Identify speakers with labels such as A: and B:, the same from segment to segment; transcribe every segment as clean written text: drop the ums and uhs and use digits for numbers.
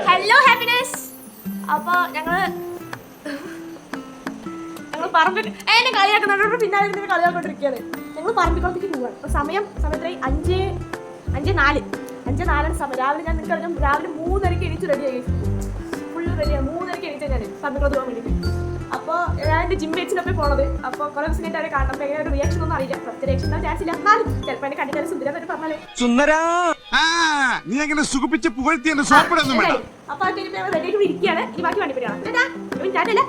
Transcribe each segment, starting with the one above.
A: Hello happiness. അപ്പൊ ഞങ്ങള് പറമ്പിൽ എന്നെ കളിയാക്കുന്നവരോട് പിന്നാലെ കളിയാക്കൊണ്ടിരിക്കുകയാണ്. ഞങ്ങൾ പറമ്പിക്കുളത്തേക്ക് പോവാണ്. അപ്പൊ സമയത്തായി 5:04 സമയം. രാവിലെ ഞാൻ നിൽക്കാം, രാവിലെ 3:30 എണീച്ച് റെഡിയായി, ഫുള്ള് റെഡിയാണ്. 3:30 എണീച്ചാൽ ഞാൻ പറമ്പിക്കുളത്ത് പോകാൻ വേണ്ടിയിട്ട്. അപ്പോൾ ഞാൻ എൻ്റെ ജിം വെച്ചിട്ടൊക്കെ പോണത്. അപ്പോൾ കുറേ ദിവസം കഴിഞ്ഞിട്ട് അവരെ കാണുമ്പോൾ എങ്ങനെ ഒരു റിയാക്ഷൻ ഒന്നും അറിയില്ല. ഫസ്റ്റ് റിയാക്ഷൻ ചാൻസ് ഇല്ല. എന്നാലും ചിലപ്പോൾ എന്നെ കണ്ടിട്ട് സുന്ദരം എന്ന് പറഞ്ഞാലേ അപ്പൊ അത് കഴിഞ്ഞപ്പോൾ ഞങ്ങൾ റെഡിയായിട്ട് ഇരിക്കുകയാണ്. ഇനി ബാക്കി വണ്ടി പരിപാടിയാണ്. ചേട്ടാ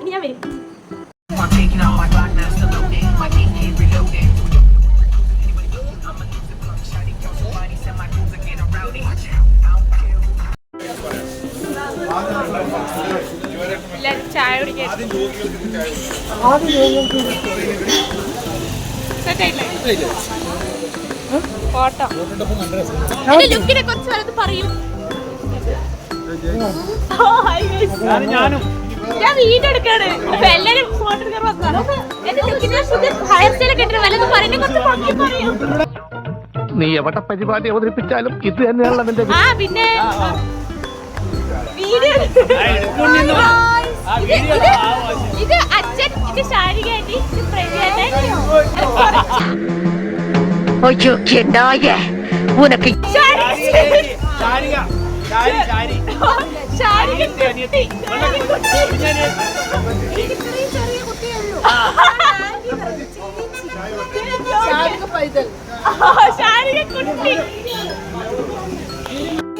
A: ഇനി ഞാൻ വരും. ചായ കുടിക്കാൻ ഫോട്ടോ ലുക്കിനെ കുറിച്ച് വല്ലതും പറയൂ. ഞാൻ വീഡിയോ എടുക്കാണ്. അപ്പൊ എല്ലാരും ഫോട്ടോ എടുക്കാൻ വന്നതാണ്. എന്റെ ലുക്കിനെ ഹെയർ സ്റ്റൈലൊക്കെ ഇട്ടിട്ട് വല്ലതും പറയുന്നതിനെ കുറിച്ച് പറയൂ.
B: നീ എവിടെ പരിപാടി അവതരിപ്പിച്ചാലും ഇത് തന്നെയാണല്ലോ നിന്റെ.
A: ആ പിന്നെ ഇത് അച്ഛൻ, ഇത് ശാരിക ആന്റി, ഇത് പ്രവീണൻ.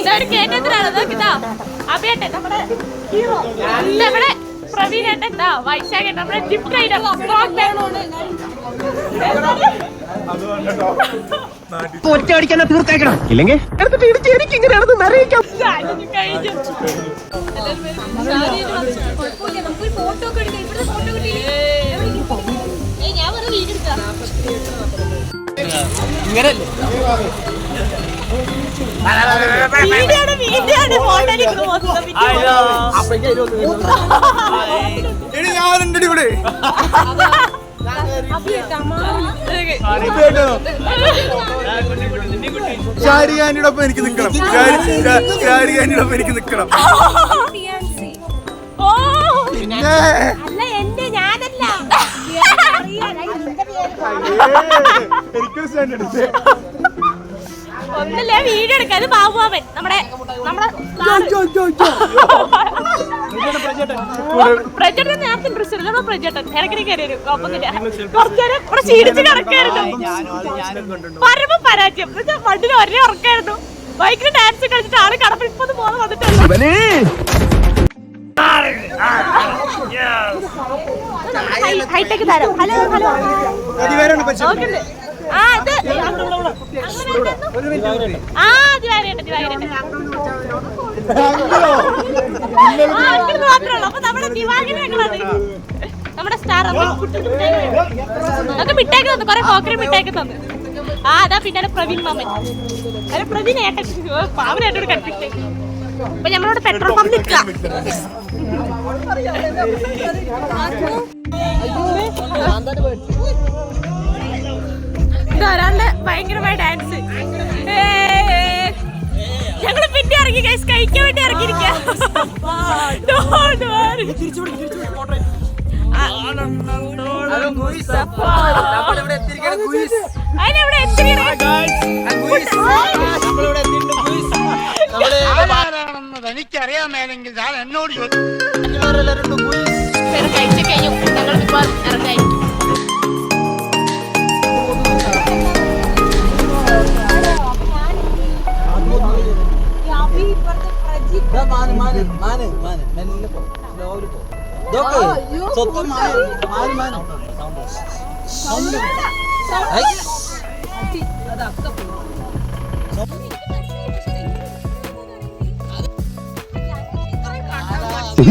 A: ഇതൊരു കേന്ദ്രത്തിലാണ്. നോക്കിതാ അഭിയേട്ടൻ, നമ്മുടെ ഹീറോ, നമ്മുടെ പ്രവീണേട്ടൻ, എന്താ വൈശാഖേട്ടൻ, നമ്മുടെ ജിപ്പ് റൈഡർ.
B: ഒറ്റയടിക്കാൻ തീർത്തേക്കണം, ഇല്ലെങ്കിൽ എനിക്ക് ഇങ്ങനെയാണെന്ന് അറിയിക്കാം.
A: കഴിഞ്ഞു. ഫോട്ടോ ഒക്കെ എടുക്കാം. ഇവിടെ ഫോട്ടോ കിട്ടിയില്ലേ? ഞാൻ പറഞ്ഞ വീഡിയോ എടുക്കാം.
C: ശാരികാനിയോടൊപ്പം എനിക്ക് നിൽക്കണം. ശാരികാനിയോടൊപ്പം എനിക്ക് നിൽക്കണം.
A: ഒന്നല്ലേ വീഡിയോ എടുക്കാം. അത് ബാബുമാമൻ, നമ്മുടെ പ്രജേട്ടൻ നേരത്തെ ഇൻട്രസ്റ്റ് ഇല്ല. പ്രജേട്ടൻ ഇടയ്ക്കിടെ കയറി വരും. കുഴപ്പമൊന്നുമില്ല. കുറച്ചേരം ഇവിടെ ക്ഷീണിച്ച് കിടക്കായിരുന്നു. പരമ പരാജയം. വണ്ടിയിൽ ഒരേ ഉറക്കായിരുന്നു. ബൈക്കിന് ഡാൻസ് കളിച്ചിട്ട് ആള് കടപ്പിൽ ഇപ്പൊ പോകാൻ വന്നിട്ടുണ്ട്. ഹൈടെക് താരം. ഹലോ നോക്കണ്ട്. നമ്മുടെ സ്റ്റാർ നമുക്ക് മിഠായി തന്നു. കൊറേ കോക്കറി മിഠായി തന്നു. അതാ പിന്നെ പ്രവീൺ മാമൻ. അല്ല പ്രവീൺ ഏട്ടൻ. പാവനായിട്ടൊരു കൺഫ്യൂഷൻ. അപ്പൊ ഞമ്മളോട് പെട്രോൾ പമ്പ് നിൽക്കാം. ഒരാളുടെ ഭയങ്കരമായ ഡാൻസ്. ഞങ്ങള് പിന്നെ ഇറങ്ങി ഗൈസ്, കഴിക്കാൻ വേണ്ടി ഇറങ്ങിയിരിക്കാം.
B: എനിക്കറിയാമെങ്കിൽ ഞാൻ എന്നോട്
A: കഴിച്ചു കഴിഞ്ഞു. ഞങ്ങൾ ഇപ്പോൾ ഇറങ്ങായി.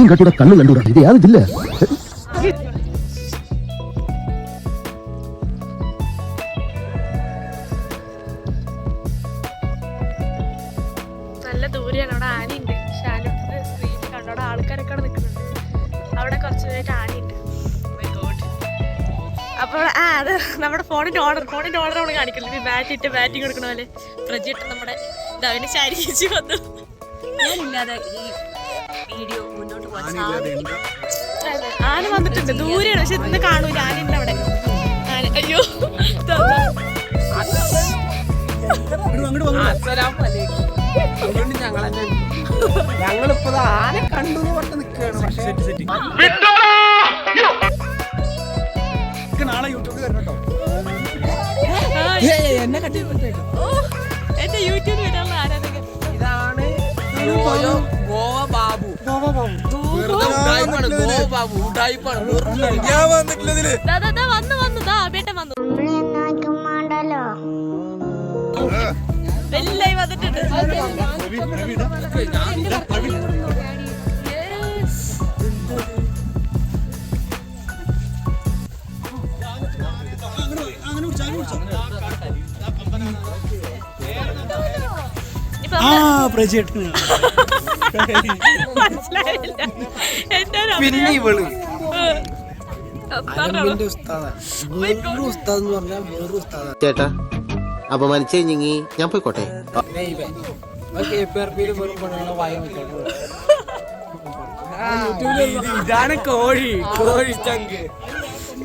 B: കട്ടിയുടെ കണ്ണു കണ്ടുകൂടാ. ഇത് യാതില്ല.
A: നല്ല ദൂരെയാണ്. അവിടെ ആനയുണ്ട്. ഷാനുവിന്റെ സ്ക്രീനിൽ കണ്ടോ, അവിടെ ആൾക്കാരൊക്കെ അവിടെ നിൽക്കുന്നുണ്ട്. അവിടെ കുറച്ച് നേരമായിട്ട് ആനയുണ്ട്. അപ്പോൾ അത് നമ്മുടെ ഫോണിന്റെ ഓർഡർ നമ്മൾ കാണിക്കില്ല. ബാറ്റ് ഇട്ട് ബാറ്റിംഗ് കൊടുക്കണ പോലെ പ്രജിട്ട് നമ്മുടെ ഇതവന് ശരീരിച്ച് വന്നു.
D: ഞാനില്ലാതെ ഈ വീഡിയോ മുന്നോട്ട് പോകാൻ
A: ആന വന്നിട്ടുണ്ട്, ദൂരെയാണ്, പക്ഷെ ഇന്ന് കാണൂല. ആനയുണ്ട് അവിടെ. അയ്യോ
E: ഞങ്ങളിപ്പോ ആനെ കണ്ടു പറഞ്ഞ് നിൽക്കുകയാണ്. നാളെ യൂട്യൂബിൽ വരണം കേട്ടോ. എന്നെ കട്ടിപ്പെട്ടേക്കും.
A: എന്റെ യൂട്യൂബിൽ വരാനുള്ള ആരാധകൻ
E: ഇതാണ് ഗോവ ബാബു. ഞാൻ വന്നിട്ടില്ലതില്
A: വന്നു ബേട്ടൻ വന്നു. വെല്ലായി വന്നിട്ടുണ്ട്.
E: പിന്നെ ഇവള്
F: ചേട്ടാ അപമാനിച്ചു കഴിഞ്ഞെങ്കി ഞാൻ പോയിക്കോട്ടെ.
E: ഇതാണ് കോഴി ചങ്ക്.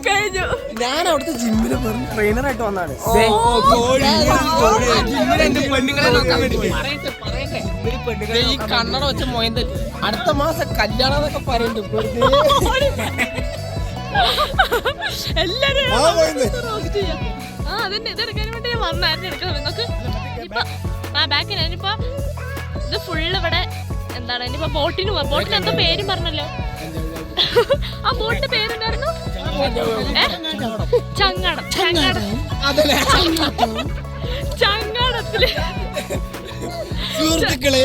A: കഴിഞ്ഞു.
E: ഞാൻ അവിടുത്തെ ജിമ്മില് വെറും ട്രെയിനറായിട്ട് വന്നാണ്. ഈ കണ്ണട വെച്ച മോയൻ തെറ്റി. അടുത്ത മാസം കല്യാണം എന്നൊക്കെ പറയുന്നുണ്ട്.
A: എല്ലാരും അതന്നെ ഇതെടുക്കാൻ വേണ്ടി ഞാൻ വന്നായിരുന്നു എടുക്കുന്നത്. നിങ്ങൾക്ക് ഇപ്പൊ ബാക്കിന് ഇനിയിപ്പോ ഇത് ഫുള്ള് ഇവിടെ എന്താണ് ഇനിയിപ്പോ ബോട്ടിന് എന്തോ പേരും പറഞ്ഞല്ലോ. ആ ബോട്ടിന്റെ പേരുണ്ടായിരുന്നു ചങ്ങാടത്തില്.
E: സുഹൃത്തുക്കളെ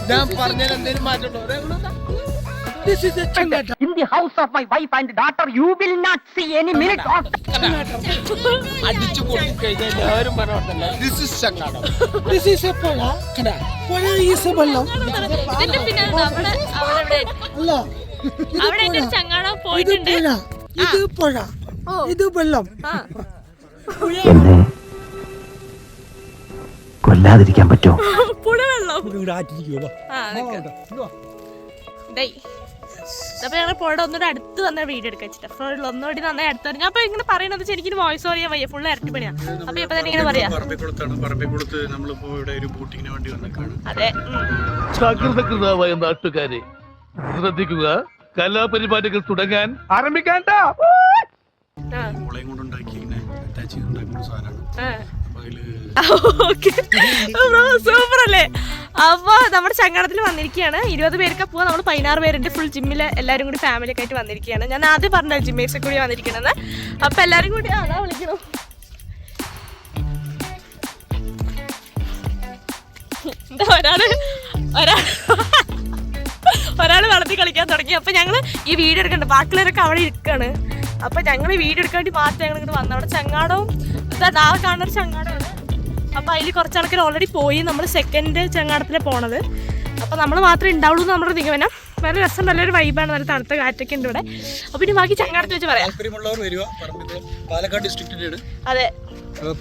E: ഞാൻ പറഞ്ഞാൽ എന്തെങ്കിലും മാറ്റമുണ്ടോ?
G: In the house of my wife and daughter, you will not see any minute of
E: അടിച്ചു പൊട്ടിക്കഴിഞ്ഞാൽ എല്ലാവരും പറഞ്ഞോട്ടല്ല. This is Changadam. This is a പുഴ. പുഴ is a വെള്ളം.
A: ഇതിന്റെ പിന്നെ അവിടെ എന്റെ ചങ്ങാടം പോയിട്ടുണ്ട്.
E: ഇത് പുഴ, ഇത് വെള്ളം.
G: എന്നെ കൊല്ലാതിരിക്കാൻ പറ്റുമോ?
A: പുഴവെള്ളം. അപ്പൊ ഞങ്ങൾ പുഴയുടെ ഒന്നുകൂടെ അടുത്ത് വന്ന വീഡിയോ എടുക്കാൻ വെച്ചിട്ട് ഒന്നുകൂടി നന്നായി അടുത്ത് പറഞ്ഞു. അപ്പൊ ഇങ്ങനെ പറയണത് എനിക്ക് വോയിസ് ഓറിയാൻ വയ്യ, ഫുള്ള് ഇരട്ടി പണിയാ. അപ്പൊ ഇപ്പൊ തന്നെ ഇങ്ങനെ പറയാം. അതെ.
B: സകൃതകൃതാവായ നാട്ടുകാരെ ശ്രദ്ധിക്കുക, കലാപരിപാടികൾ തുടങ്ങാൻ ആരംഭിക്കാൻ.
A: സൂപ്പർ അല്ലേ? അപ്പൊ നമ്മുടെ ചങ്ങാടത്തിൽ വന്നിരിക്കുകയാണ്. 20 പേർക്ക് പോവാ. നമ്മൾ 16 പേരുണ്ട്. ഫുൾ ജിമ്മില് എല്ലാരും കൂടി ഫാമിലി ഒക്കെ ആയിട്ട് വന്നിരിക്കുകയാണ്. ഞാൻ ആദ്യം പറഞ്ഞ ജിമ്മേഴ്സ് കൂടി വന്നിരിക്കണെന്ന്. അപ്പൊ എല്ലാരും കൂടി അതാ വിളിക്കണം. എന്താ ഒരാള് വളർത്തി കളിക്കാൻ തുടങ്ങി. അപ്പൊ ഞങ്ങള് ഈ വീഡിയോ എടുക്കണ്ട, ബാക്കിയുള്ളവരൊക്കെ അവിടെ ഇരിക്കാണ്. അപ്പൊ ഞങ്ങൾ വീഡിയോ എടുക്കാൻ വേണ്ടി മാത്രം ഞങ്ങൾ ഇങ്ങോട്ട് വന്നു. അവിടെ ചങ്ങാടവും നാളെ കാണുന്ന ഒരു ചങ്ങാടമാണ്. അപ്പൊ അതിൽ കുറച്ച് ആൾക്കാർ ഓൾറെഡി പോയി. നമ്മൾ സെക്കൻഡ് ചങ്ങാടത്തിലാണ് പോണത്. അപ്പൊ നമ്മൾ മാത്രമേ ഉണ്ടാവുള്ളൂ എന്ന് നമ്മുടെ നിഗമനം. വേറെ രസം, നല്ലൊരു വൈബാണ്, നല്ല തണുത്ത കാറ്റൊക്കെ ഉണ്ട് ഇവിടെ. അപ്പൊ ഇനി ബാക്കി ചങ്ങാടത്തിൽ വെച്ച് പറയാം.
C: പാലക്കാട് ഡിസ്ട്രിക്റ്റിലാണ്.
A: അതെ,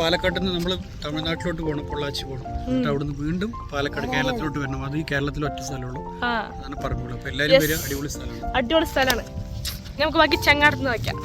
C: പാലക്കാട്ടിൽ നിന്ന് നമ്മൾ തമിഴ്നാട്ടിലോട്ട് പോകണം, പൊള്ളാച്ചി പോകണം. എന്നിട്ട് അവിടുന്ന് വീണ്ടും പാലക്കാട് കേരളത്തിലോട്ട് വരണം. അത് ഈ കേരളത്തിൽ ഒറ്റ സ്ഥലമുള്ളൂ, അതാണ് പറമ്പുള്ളൂ. അപ്പൊ എല്ലാവരും വരിക. അടിപൊളി സ്ഥലമാണ്,
A: അടിപൊളി സ്ഥലമാണ്. നമുക്ക് ബാക്കി ചങ്ങാടത്തിൽ നിന്ന് വയ്ക്കാം.